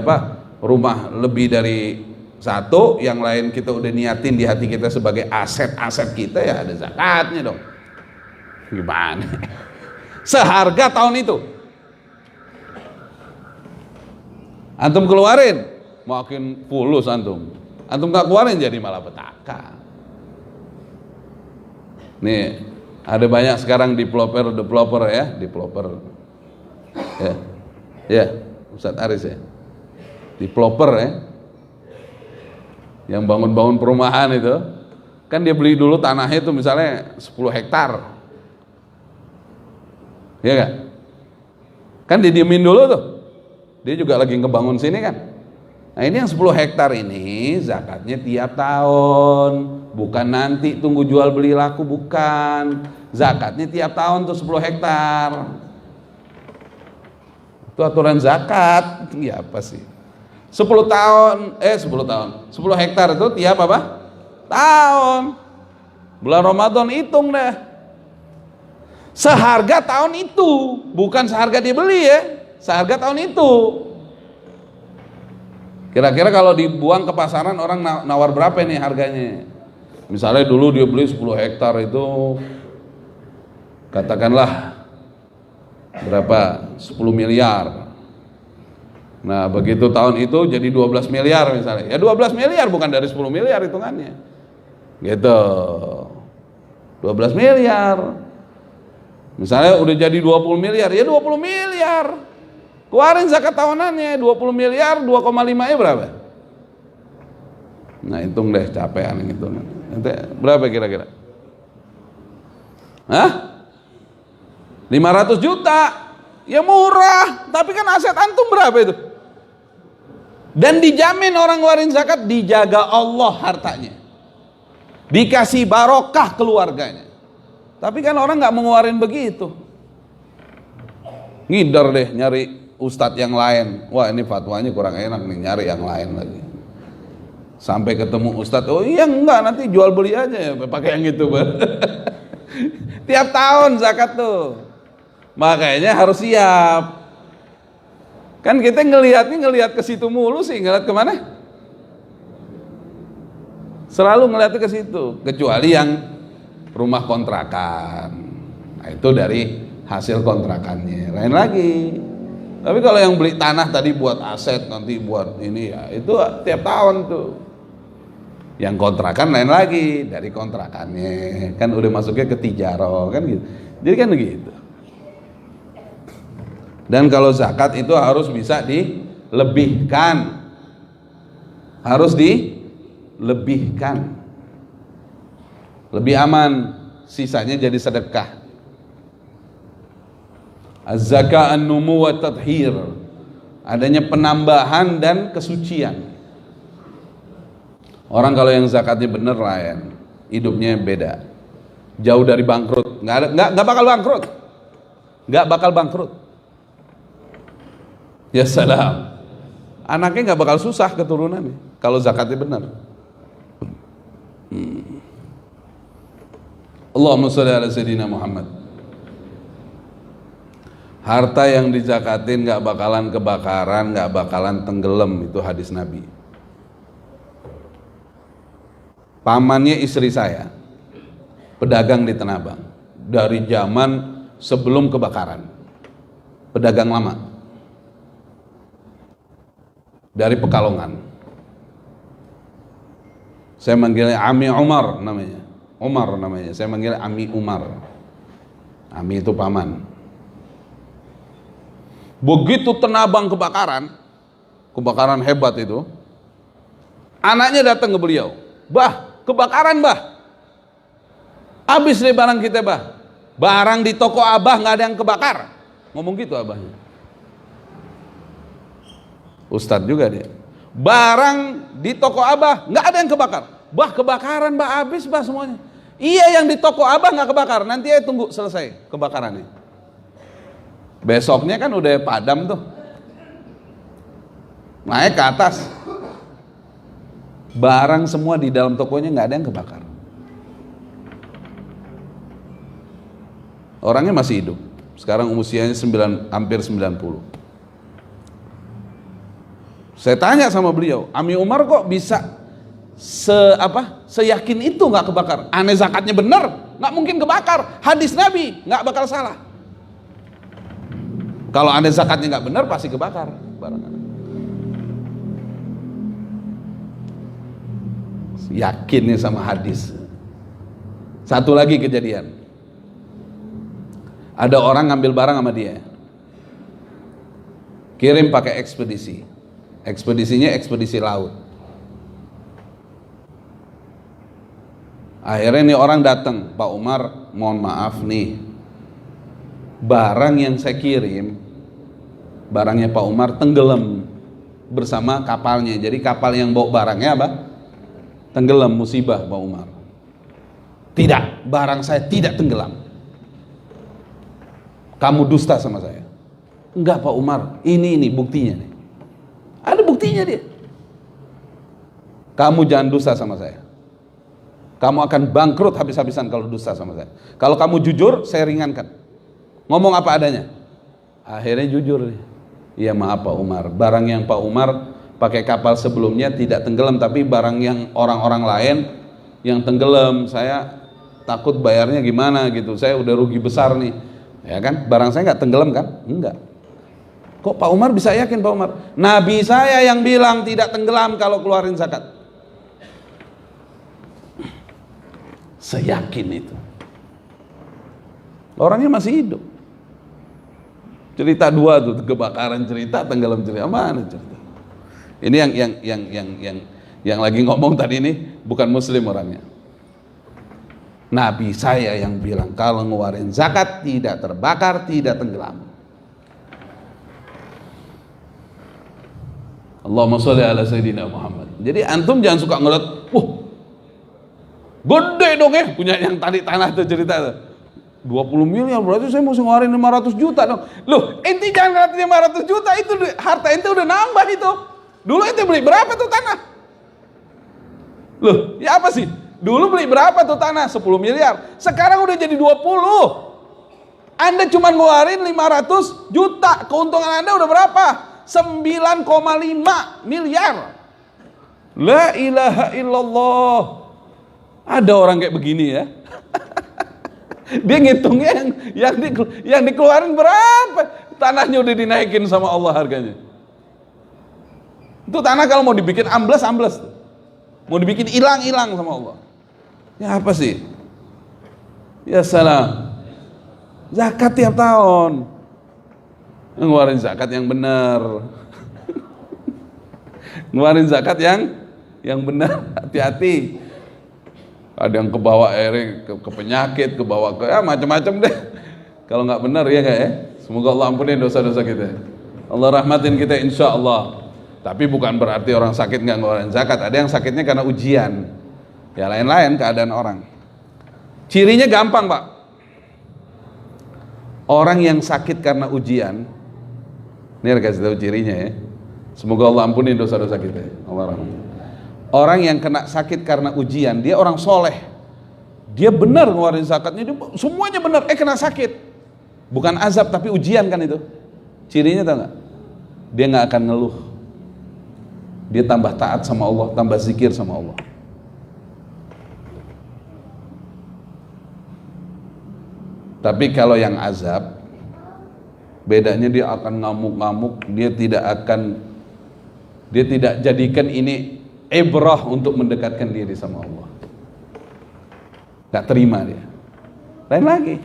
A: rumah lebih dari satu, yang lain kita udah niatin di hati kita sebagai aset kita, ya ada zakatnya dong. Gimana? Seharga tahun itu. Antum keluarin, makin fulus antum. Antum gak keluarin jadi malah petaka. Nih, ada banyak sekarang developer ya, developer. Ya, Ustadz Aris ya. Developer ya. Yang bangun-bangun perumahan itu, kan dia beli dulu tanahnya itu misalnya 10 hektar. Iya kan? Kan didiemin dulu tuh. Dia juga lagi ngebangun sini kan. Nah ini yang 10 hektar ini zakatnya tiap tahun, bukan nanti tunggu jual beli laku, bukan. Zakatnya tiap tahun tuh 10 hektar. Itu aturan zakat. Ya apa sih? 10 hektar itu tiap apa? Tahun. Bulan Ramadan hitung deh. Seharga tahun itu, bukan seharga dia beli ya. Seharga tahun itu. Kira-kira kalau dibuang ke pasaran orang nawar berapa nih harganya? Misalnya dulu dia beli 10 hektar itu katakanlah berapa? 10 miliar. Nah begitu tahun itu jadi 12 miliar misalnya. Ya 12 miliar bukan dari 10 miliar hitungannya. Gitu. 12 miliar. Misalnya udah jadi 20 miliar, ya 20 miliar. Keluarin zakat tahunannya 20 miliar, 2,5 nya berapa? Nah hitung deh, capean gitu. Nanti berapa kira-kira? Hah? 500 juta. Ya murah, tapi kan aset antum berapa itu? Dan dijamin orang ngeluarin zakat, dijaga Allah hartanya. Dikasih barokah keluarganya. Tapi kan orang nggak mengeluarin begitu. Ngider deh nyari ustadz yang lain. Wah ini fatwanya kurang enak nih, nyari yang lain lagi. Sampai ketemu ustadz, oh iya enggak, nanti jual beli aja ya pakai yang itu. Tiap tahun zakat tuh. Makanya harus siap. Kan kita ngelihat ke situ mulu sih, ngelihat kemana? Selalu ngelihat ke situ. Kecuali yang rumah kontrakan. Nah, itu dari hasil kontrakannya. Lain lagi. Tapi kalau yang beli tanah tadi buat aset, nanti buat ini ya, itu tiap tahun tuh. Yang kontrakan lain lagi, dari kontrakannya. Kan udah masuknya ke tijaro kan gitu. Jadi kan begitu. Dan kalau zakat itu harus bisa dilebihkan. Harus dilebihkan. Lebih aman, sisanya jadi sedekah. Az-zakah an-numu wa tathhir. Adanya penambahan dan kesucian. Orang kalau yang zakatnya bener lain, hidupnya beda. Jauh dari bangkrut, enggak bakal bangkrut. Enggak bakal bangkrut. Ya salam. Anaknya enggak bakal susah keturunannya kalau zakatnya benar. Allahumma sholli ala sayyidina Muhammad. Harta yang dizakatin gak bakalan kebakaran, gak bakalan tenggelam, itu hadis Nabi. Pamannya istri saya, pedagang di Tanah Abang, dari zaman sebelum kebakaran, pedagang lama, dari Pekalongan. Saya manggilnya Ami Umar namanya. Umar namanya, saya manggil Ami Umar. Ami itu paman. Begitu Tanah Abang kebakaran hebat itu, anaknya datang ke beliau, "Bah, kebakaran bah, habis deh barang kita bah, barang di toko abah nggak ada yang kebakar." Ngomong gitu abahnya. Ustadz juga dia. Barang di toko abah nggak ada yang kebakar. Bah, kebakaran bah, habis bah semuanya. Iya, yang di toko abah nggak kebakar, nanti tunggu selesai kebakarannya. Besoknya kan udah padam tuh, naik ke atas, barang semua di dalam tokonya nggak ada yang kebakar. Orangnya masih hidup, sekarang usianya hampir 90. Saya tanya sama beliau, Ami Umar kok bisa seyakin itu nggak kebakar? Aneh, zakatnya benar, nggak mungkin kebakar. Hadis Nabi nggak bakal salah. Kalau aneh zakatnya nggak benar pasti kebakar barang aneh. Yakin nih sama hadis. Satu lagi kejadian, ada orang ngambil barang sama dia, kirim pakai ekspedisi. Ekspedisinya ekspedisi laut. Akhirnya nih orang datang, Pak Umar, mohon maaf nih, barang yang saya kirim, barangnya Pak Umar tenggelam bersama kapalnya. Jadi kapal yang bawa barangnya apa? Tenggelam, musibah Pak Umar. Tidak, barang saya tidak tenggelam. Kamu dusta sama saya. Enggak Pak Umar, ini buktinya nih. Ada buktinya dia. Kamu jangan dusta sama saya. Kamu akan bangkrut habis-habisan kalau dusta sama saya. Kalau kamu jujur, saya ringankan. Ngomong apa adanya. Akhirnya jujur nih. Iya maaf Pak Umar, barang yang Pak Umar pakai kapal sebelumnya tidak tenggelam, tapi barang yang orang-orang lain yang tenggelam, saya takut bayarnya gimana gitu. Saya udah rugi besar nih. Ya kan? Barang saya nggak tenggelam kan? Enggak. Kok Pak Umar bisa yakin Pak Umar? Nabi saya yang bilang tidak tenggelam kalau keluarin zakat. Seyakin itu. Orangnya masih hidup. Cerita dua tuh, kebakaran cerita, tenggelam cerita, mana cerita? Ini yang lagi ngomong tadi ini bukan muslim orangnya. Nabi saya yang bilang kalau ngeluarin zakat tidak terbakar, tidak tenggelam. Allahumma sholli ala Sayyidina Muhammad. Jadi antum jangan suka ngeliat, wah gede dong ya, punya yang tadi tanah itu cerita tuh. 20 miliar berarti saya mesti ngeluarin 500 juta dong. Loh, ente jangan ngeliatin 500 juta, itu harta ente udah nambah itu. Dulu ente beli berapa tuh tanah? Loh, ya apa sih? Dulu beli berapa tuh tanah? 10 miliar. Sekarang udah jadi 20. Anda cuma ngeluarin 500 juta, keuntungan Anda udah berapa? 9,5 miliar. La ilaha illallah. Ada orang kayak begini ya. Dia ngitungnya yang dikeluarin berapa? Tanahnya udah dinaikin sama Allah harganya. Itu tanah kalau mau dibikin ambles. Mau dibikin hilang sama Allah. Ya apa sih? Ya salam. Zakat tiap tahun. Ngeluarin zakat yang benar. Ngeluarin zakat yang benar, hati-hati. Ada yang kebawa airnya ke penyakit, kebawa ke macam-macam deh. Kalau nggak benar ya nggak ya? Semoga Allah ampunin dosa-dosa kita. Allah rahmatin kita insya Allah. Tapi bukan berarti orang sakit nggak ngeluarin zakat. Ada yang sakitnya karena ujian. Ya lain-lain keadaan orang. Cirinya gampang Pak. Orang yang sakit karena ujian, ini harus kasih tahu cirinya ya. Semoga Allah ampuni dosa-dosa kita. Allah rahmat. Orang yang kena sakit karena ujian, dia orang soleh, dia benar ngeluarin zakatnya, dia semuanya benar, kena sakit, bukan azab tapi ujian kan itu. Cirinya tahu nggak? Dia nggak akan ngeluh, dia tambah taat sama Allah, tambah zikir sama Allah. Tapi kalau yang azab, bedanya dia akan ngamuk-ngamuk, dia tidak jadikan ini ibrah untuk mendekatkan diri sama Allah. Gak terima dia. Lain lagi.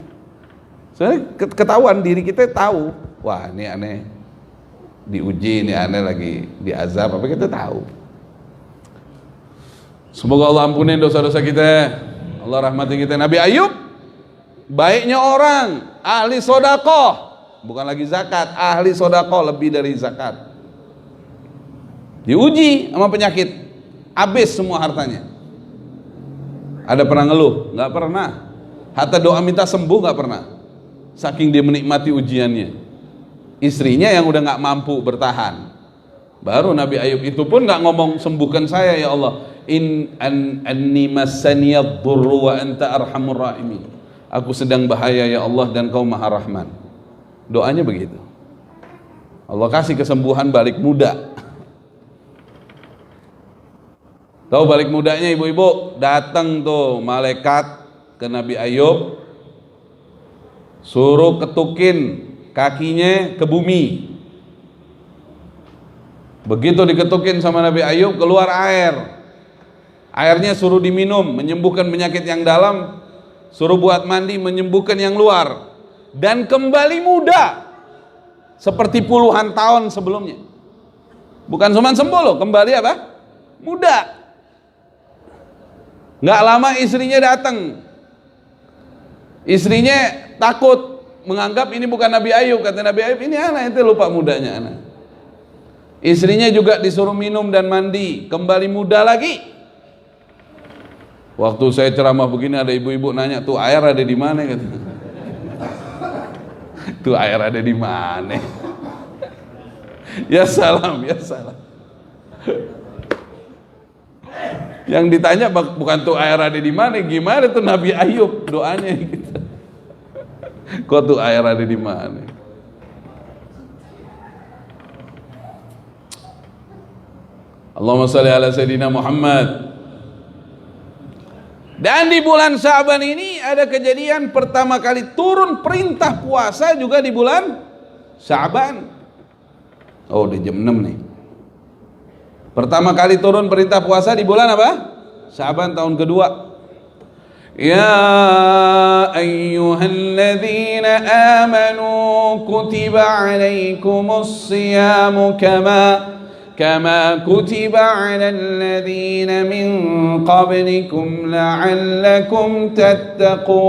A: Soalnya ketahuan diri kita tahu, wah ini aneh diuji, ini aneh lagi diazab, apa kita tahu. Semoga Allah ampunin dosa-dosa kita, Allah rahmati kita. Nabi Ayub, baiknya orang, ahli sodakoh, bukan lagi zakat, ahli sodakoh lebih dari zakat. Diuji sama penyakit, habis semua hartanya. Ada pernah ngeluh? Nggak pernah. Hatta doa minta sembuh nggak pernah. Saking dia menikmati ujiannya. istrinya yang udah nggak mampu bertahan. Baru Nabi Ayub itu pun nggak ngomong sembuhkan saya ya Allah, anni massaniyad dhurru wa anta arhamur rahimin. Aku sedang bahaya ya Allah dan Kau Maha Rahman. Doanya begitu. Allah kasih kesembuhan balik muda. Tahu balik mudanya ibu-ibu? Datang tuh malaikat ke Nabi Ayub, suruh ketukin kakinya ke bumi. Begitu diketukin sama Nabi Ayub, keluar air. Airnya suruh diminum, menyembuhkan penyakit yang dalam, suruh buat mandi, menyembuhkan yang luar, dan kembali muda seperti puluhan tahun sebelumnya. Bukan cuma sembuh loh, kembali apa? Muda. Nggak lama istrinya datang. Istrinya takut, menganggap ini bukan Nabi Ayub. Kata Nabi Ayub, ini anak itu lupa mudanya anak. Istrinya juga disuruh minum dan mandi, kembali muda lagi. Waktu saya ceramah begini ada ibu-ibu nanya, tuh air ada di mana? Tuh air ada di mana? Ya salam, ya salam. Yang ditanya bukan tuh air ada di mana, gimana tuh Nabi Ayub doanya gitu. Kok tuh air ada di mana? Allahumma shalli ala Sayyidina Muhammad. Dan di bulan Sya'ban ini ada kejadian pertama kali turun perintah puasa juga di bulan Sya'ban. Oh, udah jam 6 nih. Pertama kali turun perintah puasa di bulan apa? Sya'ban tahun kedua. Ya ayyuhalladzina amanu kutiba alaikumus siyamu kama kutiba alal ladzina min qablikum la'allakum tattaqun.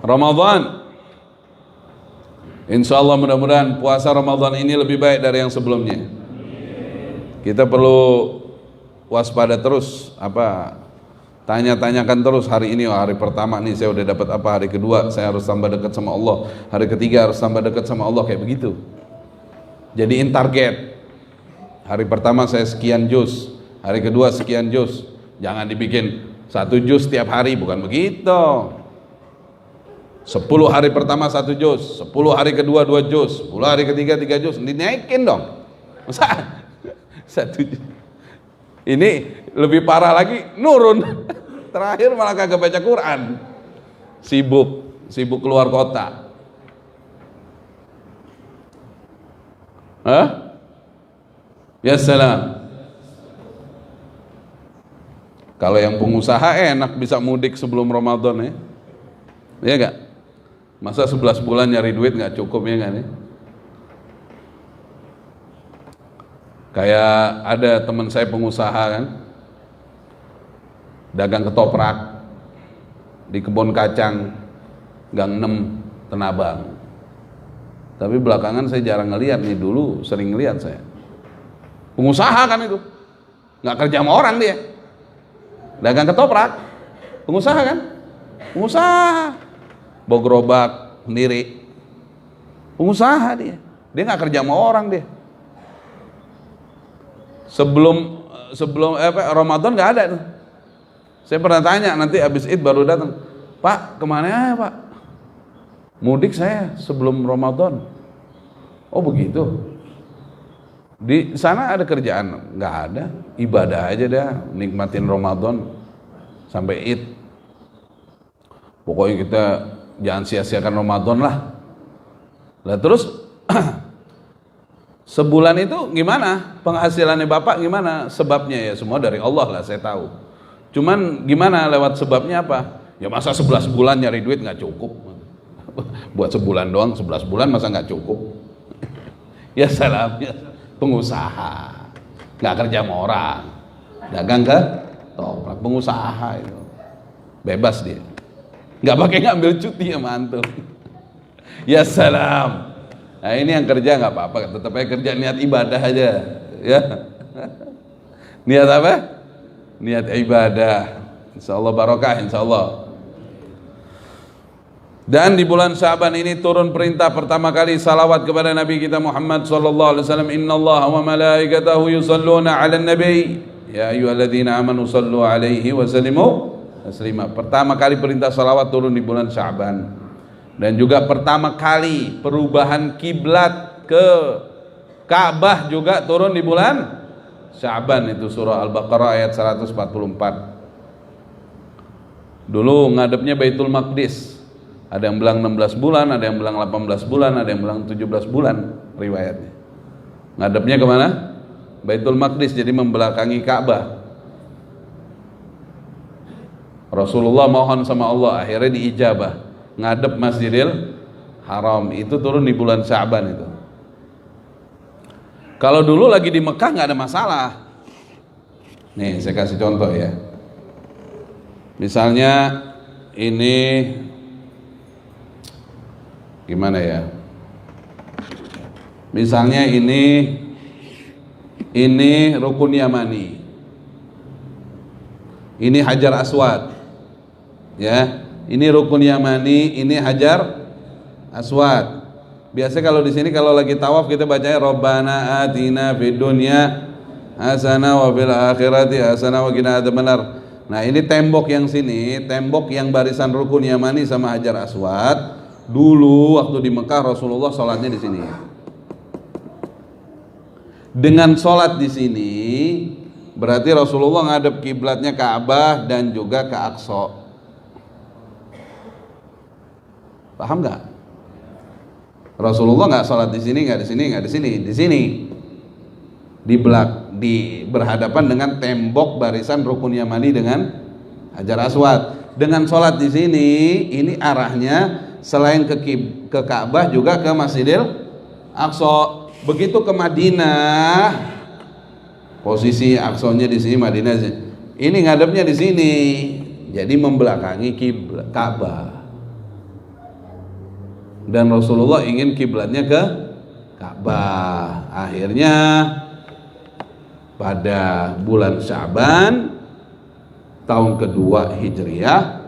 A: Ramadan, insyaallah mudah-mudahan puasa Ramadan ini lebih baik dari yang sebelumnya. Kita perlu waspada terus, tanya-tanyakan terus, hari ini hari pertama nih saya udah dapat apa, hari kedua saya harus tambah dekat sama Allah, hari ketiga harus tambah dekat sama Allah, kayak begitu. Jadiin target. Hari pertama saya sekian juz, hari kedua sekian juz. Jangan dibikin 1 juz tiap hari, bukan begitu. 10 hari pertama 1 juz, 10 hari kedua 2 juz, 10 hari ketiga 3 juz, dinaikin dong. Masa 1 juz? Ini lebih parah lagi, nurun. Terakhir malah kagak baca Quran. Sibuk keluar kota. Hah? Ya salam. Kalau yang pengusaha enak bisa mudik sebelum Ramadan ya. Iya gak? Masa 11 bulan nyari duit gak cukup ya kan ya? Kayak ada teman saya pengusaha kan, dagang ketoprak di kebun kacang Gang 6 Tenabang. Tapi belakangan saya jarang ngelihat nih, dulu sering ngelihat saya. Pengusaha kan itu, nggak kerja sama orang dia, dagang ketoprak, pengusaha kan, pengusaha, bawa gerobak sendiri, pengusaha dia nggak kerja sama orang dia. Sebelum Ramadan nggak ada tuh. Saya pernah tanya, nanti habis Id baru datang, Pak kemana ya Pak? Mudik saya sebelum Ramadan. Oh begitu. Di sana ada kerjaan? Nggak ada, ibadah aja dah, nikmatin Ramadan sampai Id. Pokoknya kita jangan sia-siakan Ramadan lah. Lah terus sebulan itu gimana penghasilannya Bapak, gimana sebabnya? Ya semua dari Allah lah, saya tahu. Cuman gimana lewat sebabnya apa? Ya masa 11 bulan nyari duit nggak cukup. Buat sebulan doang, 11 bulan masa nggak cukup? Ya salam, ya. Pengusaha nggak kerja sama orang, dagang ke toprak, pengusaha itu bebas dia, nggak pakai ngambil cuti ya mantul. Ya salam. Nah ini yang kerja nggak apa-apa, tetap aja kerja, niat ibadah aja ya. Niat apa? Niat ibadah, insyaallah barokah insyaallah. Dan di bulan Sya'ban ini turun perintah pertama kali salawat kepada Nabi kita Muhammad sallallahu alaihi wasallam. Innallaha wa malaikatahu yusholluna 'alan nabi ya ayyuhalladzina amanu shallu 'alaihi wa sallimu taslima. Pertama kali perintah salawat turun di bulan Sya'ban. Dan juga pertama kali perubahan kiblat ke Ka'bah juga turun di bulan Sya'ban, itu surah Al-Baqarah ayat 144. Dulu ngadepnya Baitul Maqdis. Ada yang bilang 16 bulan, ada yang bilang 18 bulan, ada yang bilang 17 bulan riwayatnya. Ngadepnya kemana? Baitul Maqdis, jadi membelakangi Ka'bah. Rasulullah mohon sama Allah, akhirnya diijabah. Ngadep Masjidil Haram, itu turun di bulan Sya'ban itu. Kalau dulu lagi di Mekah nggak ada masalah. Nih saya kasih contoh ya. Misalnya ini gimana ya? Misalnya ini Rukun Yamani. Ini Hajar Aswad. Ya, ini Rukun Yamani, ini Hajar Aswad. Biasa kalau di sini kalau lagi tawaf kita bacanya Rabbana atina fid dunya hasanah wa fil akhirati hasanah wa qina adzabannar. Nah, ini tembok yang sini, tembok yang barisan Rukun Yamani sama Hajar Aswad. Dulu waktu di Mekah Rasulullah sholatnya di sini. Dengan sholat di sini berarti Rasulullah ngadep kiblatnya Ka'bah dan juga ke Aqsa. Paham nggak? Rasulullah nggak sholat di sini, nggak di sini, nggak di sini, di sini. Berhadapan dengan tembok barisan Rukun Yamani dengan Hajar Aswad. Dengan sholat di sini, ini arahnya selain ke Ka'bah juga ke Masjidil Aqsa. Begitu ke Madinah, posisi Aqsanya di sini, Madinah ini ngadepnya di sini, jadi membelakangi kiblat Ka'bah. Dan Rasulullah ingin kiblatnya ke Ka'bah. Akhirnya pada bulan Sya'ban tahun kedua Hijriah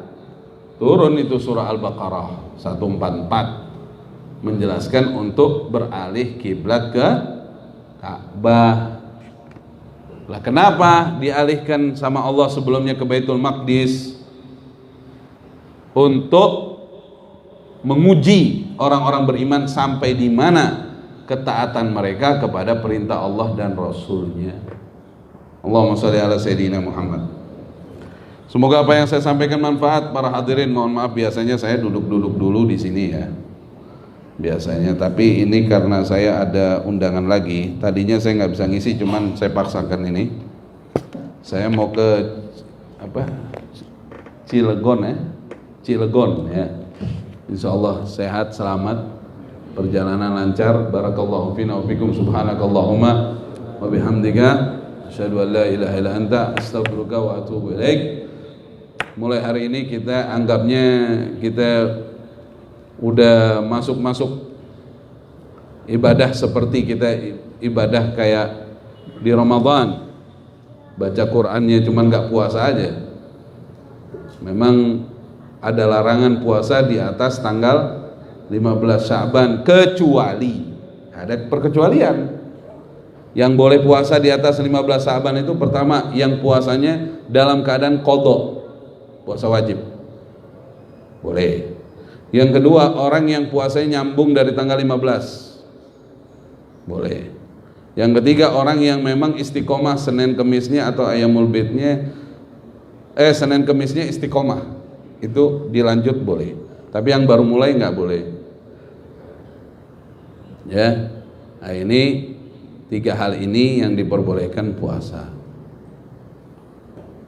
A: turun itu surah Al-Baqarah 144 menjelaskan untuk beralih kiblat ke Ka'bah. Lah kenapa dialihkan sama Allah sebelumnya ke Baitul Maqdis? Untuk menguji orang-orang beriman sampai di mana ketaatan mereka kepada perintah Allah dan Rasulnya. Allahumma sholli ala Sayyidina Muhammad. Semoga apa yang saya sampaikan manfaat para hadirin. Mohon maaf biasanya saya duduk-duduk dulu di sini ya. Biasanya, tapi ini karena saya ada undangan lagi. Tadinya saya nggak bisa ngisi, cuman saya paksakan ini. Saya mau ke Cilegon ya, Cilegon ya. Insya Allah sehat, selamat, perjalanan lancar. Barakallahu fina wa fikum. Subhanakallahumma wa bihamdika asyhadu an la ilaha illa anta astaghfiruka wa atubu ilaik. Mulai hari ini kita anggapnya kita udah masuk ibadah seperti kita ibadah kayak di Ramadan. Baca Qur'annya cuman nggak puasa aja. Memang ada larangan puasa di atas tanggal 15 Sya'ban, kecuali ada perkecualian. Yang boleh puasa di atas 15 Sya'ban itu pertama yang puasanya dalam keadaan qadha, puasa wajib, boleh. Yang kedua, orang yang puasanya nyambung dari tanggal 15, boleh. Yang ketiga, orang yang memang istiqomah Senin Kemisnya atau Ayyamul Bidnya, Senin Kemisnya istiqomah, itu dilanjut boleh. Tapi yang baru mulai nggak boleh. Ya, nah ini tiga hal ini yang diperbolehkan puasa.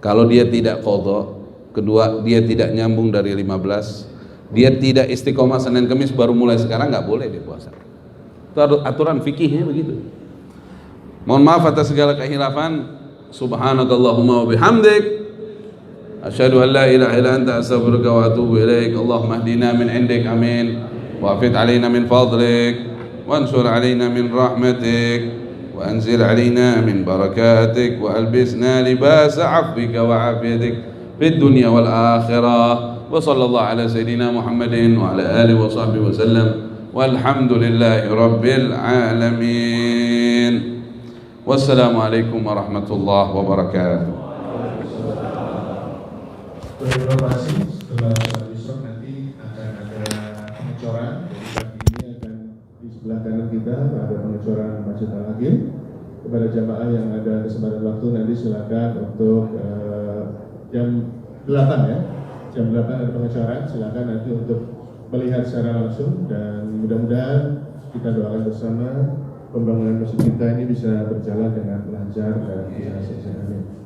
A: Kalau dia tidak qadha, kedua dia tidak nyambung dari 15, dia tidak istiqomah Senin Kemis baru mulai sekarang, nggak boleh dia puasa. Itu aturan fikihnya begitu. Mohon maaf atas segala kehilafan. Subhanakallahumma wa bihamdik asyhadu an la ilaha illa anta astaghfiruka wa atubu ilaik. Allahumma hdina min indik, amin. Wa afid alaina min fadlik wansur alaina min rahmatik wa anzil alaina min barakatik wa albisna libasa 'afwika wa 'afiyatik fid dunya wal akhirah. wa sallallahu ala sayyidina Muhammadin wa ala alihi wa sahbihi wa sallam walhamdulillahi rabbil alamin. Wassalamualaikum warahmatullahi wabarakatuh.
B: Berinformasi setelah sholat isya nanti akan ada pengecoran. Jadi pagi ini akan di sebelah kanan kita ada pengecoran Masjid Al-Hakim. Kepada jamaah yang ada kesempatan waktu nanti silakan untuk jam 8 ya. Jam 8 ada pengecoran, silakan nanti untuk melihat secara langsung dan mudah-mudahan kita doakan bersama pembangunan masjid kita ini bisa berjalan dengan lancar dan bisa sukses. Amin.